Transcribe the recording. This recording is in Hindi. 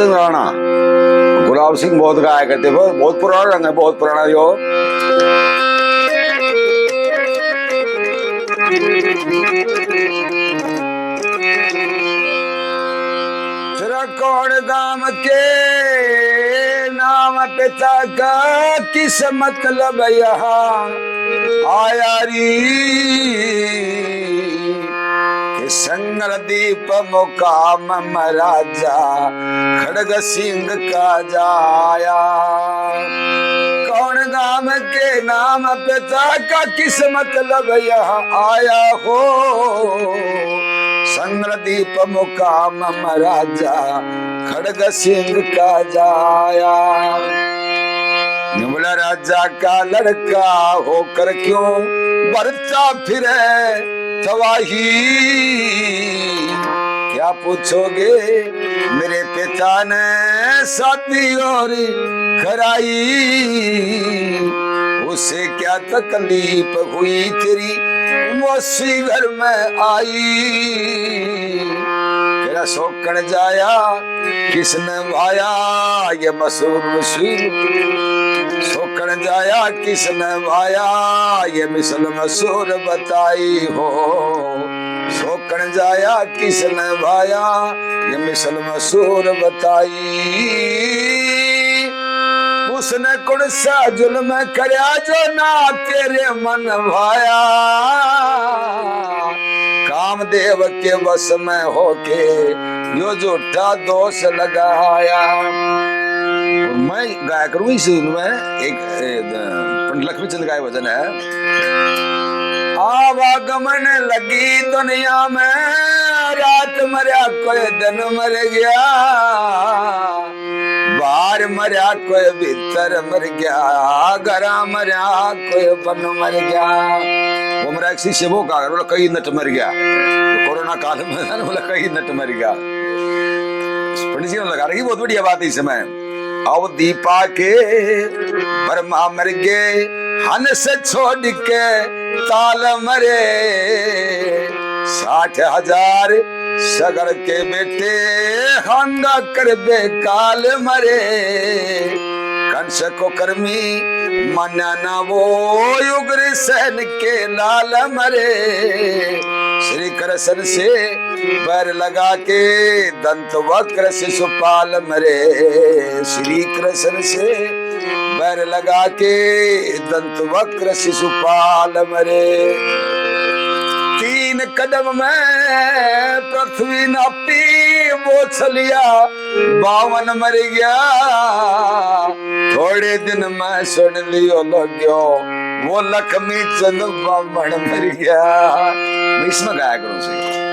सिंह राणा, गुलाब सिंह बहुत गाया करते, बहुत पुराना रंग है, बहुत पुराना जो। तेरा कौन गाम के नाम पिता का किस मतलब यहाँ आया री, संगल दीप मुकाम महाराजा खड़ग सिंह का जाया। कौन गाम के नाम पिता का किस मतलब यहाँ आया हो, संगल दीप मुकाम महाराजा खड़ग सिंह का जाया। निमला राजा का लड़का होकर क्यों बरता फिरे तवाही, क्या पूछोगे मेरे पिता ने शादी और कराई, उसे क्या तकलीफ हुई तेरी मौसी घर में आई। तेरा शौकन जाया किसने भाया, ये मशहूर शौकन जाया किसने भाया, ये मिसल मशहूर बताई हो। शौकन जाया किसने भाया, ये मिसल मशहूर बताई। उसने कौन सा जुल्म करया जो ना तेरे मन भाया, कामदेव के बस में होके यो झूठा दोष लगाया। मैं गाया करूं इस में एक पंडित लक्ष्मीचंद का भजन है। आवागमन लगी दुनिया में, रात मरा कोई दिन मर गया, बाहर मरा कोई भीतर मर गया, घरा मरा कोई बन मर गया। वो मेरा एक शिष्य वो कहा बोला कई नट मर गया, तो कोरोना काल में बोला कई नट मर गया। पंडित जी ने लगा रही बहुत बढ़िया बात है इस समय। अब दीपा के बर्मा मर गए, हन से छोड़ के ताल मरे, 60,000 सगर के बेटे हंगा कर बेकाल मरे। कंस को कर्मी माना ना वो, उग्र सहन के लाल मरे। श्री कृष्ण से बैर लगा के दंत वक्र शिशुपाल मरे, श्री कृष्ण से बैर लगा के दंत वक्र शिशुपाल मरे। 3 कदम में पृथ्वी नापी वो छलिया, 52 मर गया। थोड़े दिन में सुन लियो लगो वो लक्ष्मी चंद ब्राह्मण मर गया। मैं इसमें गाया करूं से